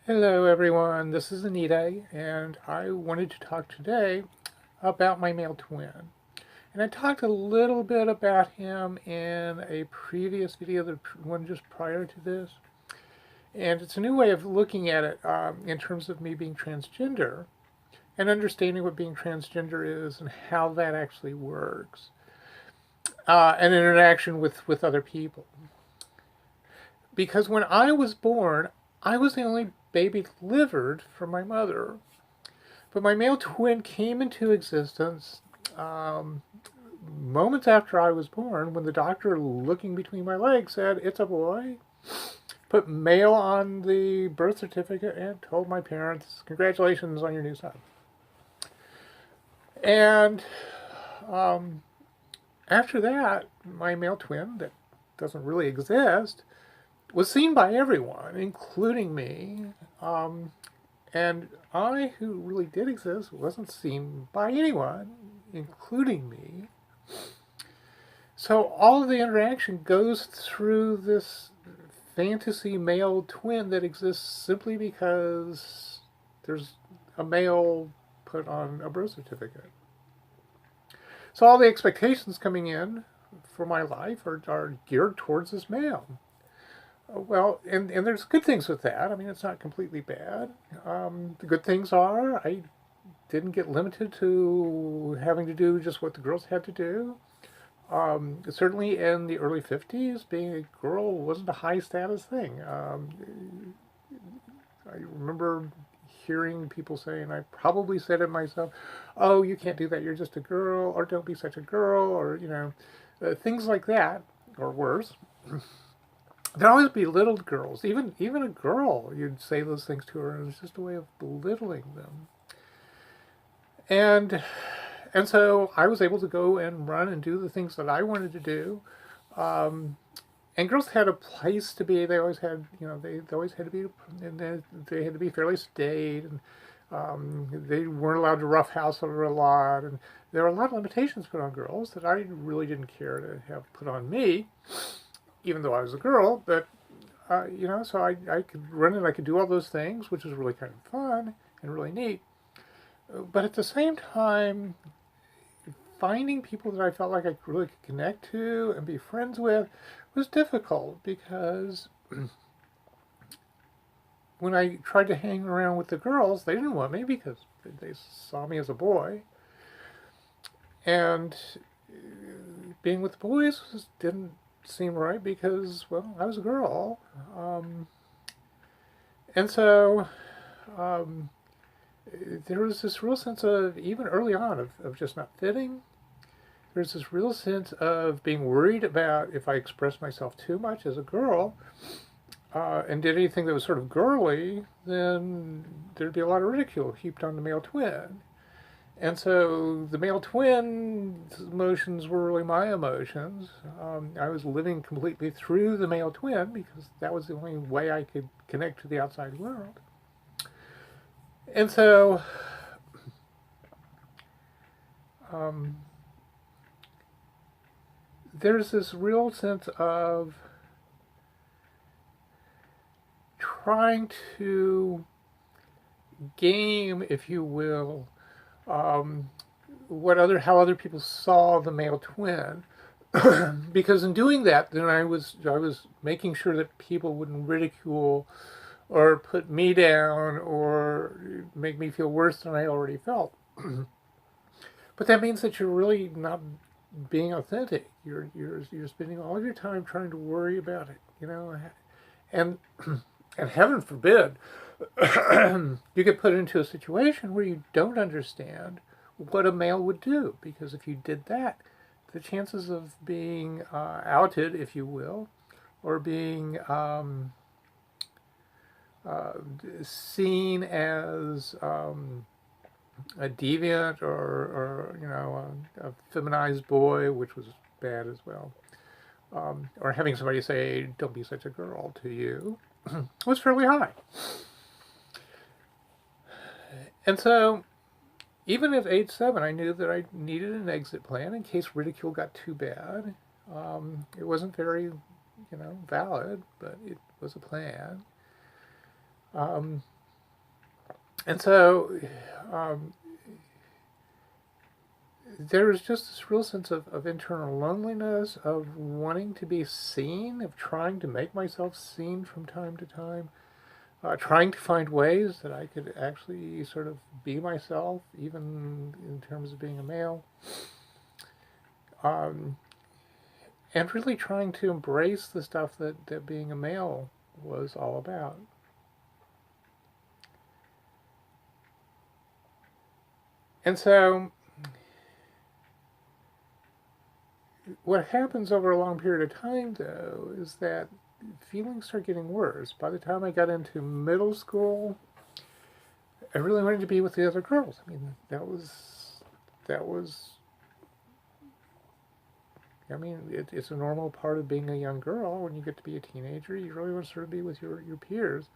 Hello everyone, this is Anita, and I wanted to talk today about my male twin. And I talked a little bit about him in a previous video, the one just prior to this. And it's a new way of looking at it in terms of me being transgender and understanding what being transgender is and how that actually works. And interaction with other people. Because when I was born, I was the only baby delivered from my mother. But my male twin came into existence um, moments after I was born when the doctor, looking between my legs, said, "It's a boy." Put male on the birth certificate and told my parents, "Congratulations on your new son." And um, after that, my male twin, that doesn't really exist, was seen by everyone, including me. Um, And I, who really did exist, wasn't seen by anyone, including me. So all of the interaction goes through this fantasy male twin that exists simply because there's a male put on a birth certificate. So all the expectations coming in for my life are geared towards this male. Well, and there's good things with that. I mean, it's not completely bad. The good things are I didn't get limited to having to do just what the girls had to do. Certainly in the early 50s, being a girl wasn't a high status thing. I remember hearing people saying, I probably said it myself, "Oh, you can't do that, you're just a girl," or "Don't be such a girl," or, things like that, or worse. There always belittled girls. Even a girl, you'd say those things to her, and it was just a way of belittling them. And and so I was able to go and run and do the things that I wanted to do. Um, and girls had a place to be. They always had, they always had to be, and they had to be fairly staid, and they weren't allowed to roughhouse her a lot. And there were a lot of limitations put on girls that I really didn't care to have put on me, even though I was a girl. But so I could run and I could do all those things, which was really kind of fun and really neat. But at the same time, finding people that I felt like I really could connect to and be friends with was difficult because when I tried to hang around with the girls, they didn't want me because they saw me as a boy. And being with the boys didn't seem right because, well, I was a girl. Um, and so um, there was this real sense of, even early on, of just not fitting. There's this real sense of being worried about if I expressed myself too much as a girl and did anything that was sort of girly, then there'd be a lot of ridicule heaped on the male twin. And so the male twin's emotions were really my emotions. I was living completely through the male twin because that was the only way I could connect to the outside world. And so um, there's this real sense of trying to game, if you will, um, how other people saw the male twin, because in doing that, then I was making sure that people wouldn't ridicule or put me down or make me feel worse than I already felt. But that means that you're really not being authentic. You're spending all of your time trying to worry about it, and and heaven forbid you get put into a situation where you don't understand what a male would do, because if you did that, the chances of being outed, if you will, or being uh, seen as a deviant or a feminized boy, which was bad as well, or having somebody say, "Don't be such a girl" to you, was fairly high. And so even at age 7, I knew that I needed an exit plan in case ridicule got too bad. It wasn't very, valid, but it was a plan. And so um, there was just this real sense of internal loneliness, of wanting to be seen, of trying to make myself seen from time to time, trying to find ways that I could actually sort of be myself, even in terms of being a male, um, and really trying to embrace the stuff that being a male was all about. And so what happens over a long period of time, though, is that feelings start getting worse. By the time I got into middle school, I really wanted to be with the other girls. I mean, that was. I mean, it's a normal part of being a young girl. When you get to be a teenager, you really want to sort of be with your peers.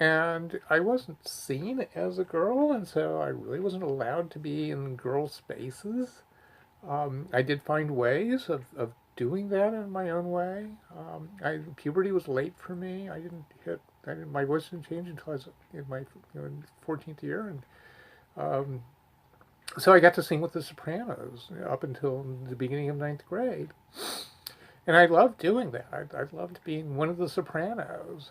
And I wasn't seen as a girl, and so I really wasn't allowed to be in girl spaces. I did find ways of doing that in my own way. Puberty was late for me. My voice didn't change until I was in my 14th year, and um, so I got to sing with the Sopranos up until the beginning of ninth grade, and I loved doing that. I loved being one of the Sopranos.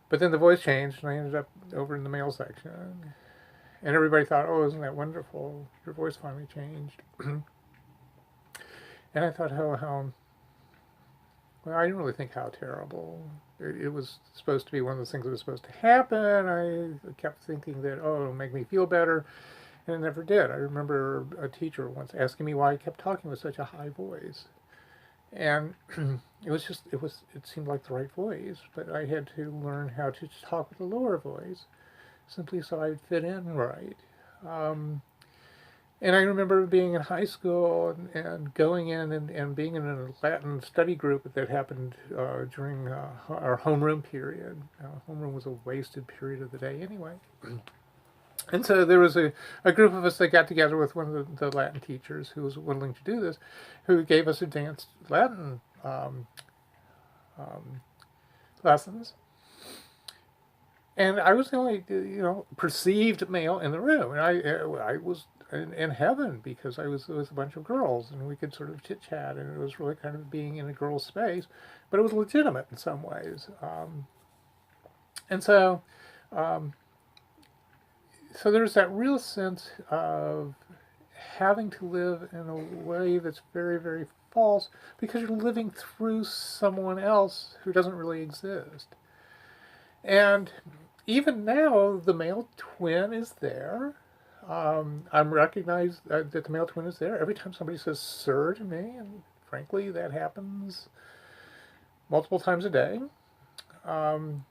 But then the voice changed, and I ended up over in the male section, and everybody thought, "Oh, isn't that wonderful? Your voice finally changed." And I thought, how well, I didn't really think how terrible. It was supposed to be one of those things that was supposed to happen. I kept thinking that, oh, it'll make me feel better, and it never did. I remember a teacher once asking me why I kept talking with such a high voice, and it seemed like the right voice, but I had to learn how to talk with a lower voice, simply so I'd fit in right. Um, And I remember being in high school and going in and being in a Latin study group that happened during our homeroom period. Homeroom was a wasted period of the day anyway. And so there was a group of us that got together with one of the Latin teachers who was willing to do this, who gave us advanced Latin um, lessons. And I was the only, perceived male in the room, and I was in heaven because I was with a bunch of girls, and we could sort of chit chat, and it was really kind of being in a girl's space, but it was legitimate in some ways. And um, so there's that real sense of having to live in a way that's very, very false because you're living through someone else who doesn't really exist. And even now, the male twin is there. I'm recognized that the male twin is there every time somebody says "sir" to me, and frankly, that happens multiple times a day. Um,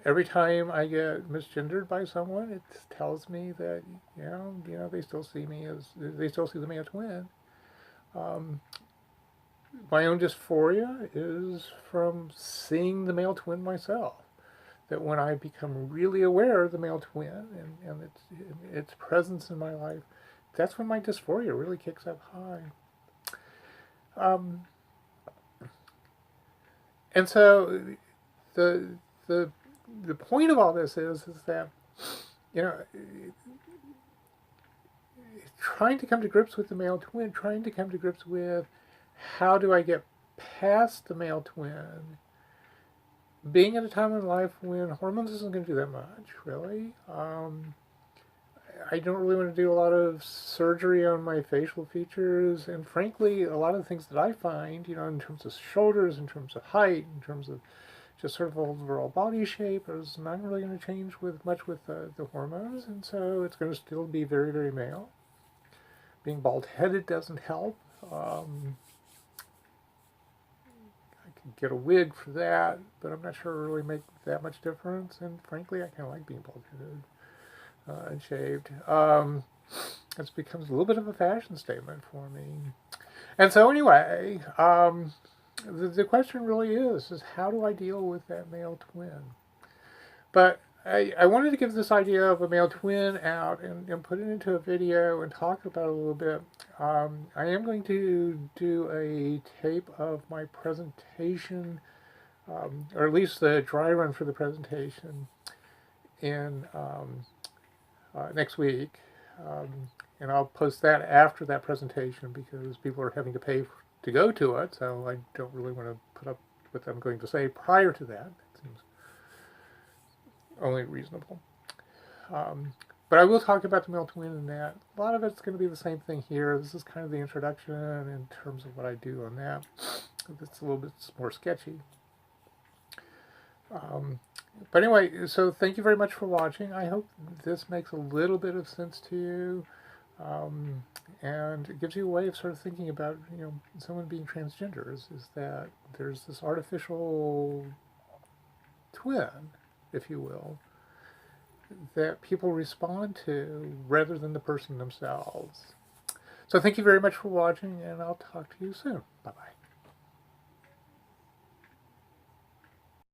every time I get misgendered by someone, it tells me that they still see me as they still see the male twin. Um, my own dysphoria is from seeing the male twin myself. That when I become really aware of the male twin and its presence in my life, that's when my dysphoria really kicks up high. Um, and so the the the point of all this is that you know trying to come to grips with the male twin, trying to come to grips with how do I get past the male twin, being at a time in life when hormones isn't going to do that much, really. I don't really want to do a lot of surgery on my facial features, and frankly, a lot of the things that I find, in terms of shoulders, in terms of height, in terms of just sort of overall body shape, is not really going to change with much with the hormones, and so it's going to still be very, very male. Being bald-headed doesn't help. I could get a wig for that, but I'm not sure it really make that much difference. And frankly, I kind of like being bald-headed and shaved. It becomes a little bit of a fashion statement for me. And so anyway, the question really is how do I deal with that male twin? But I wanted to give this idea of a male twin out and put it into a video and talk about it a little bit. I am going to do a tape of my presentation, or at least the dry run for the presentation, in next week, um, and I'll post that after that presentation because people are having to pay to go to it, so I don't really want to put up what I'm going to say prior to that. It seems only reasonable. Um, but I will talk about the male twin and that. A lot of it's going to be the same thing here. This is kind of the introduction in terms of what I do on that. It's a little bit more sketchy. Um, but anyway, so thank you very much for watching. I hope this makes a little bit of sense to you. And it gives you a way of sort of thinking about, someone being transgender is that there's this artificial twin, if you will, that people respond to rather than the person themselves. So thank you very much for watching, and I'll talk to you soon. Bye-bye.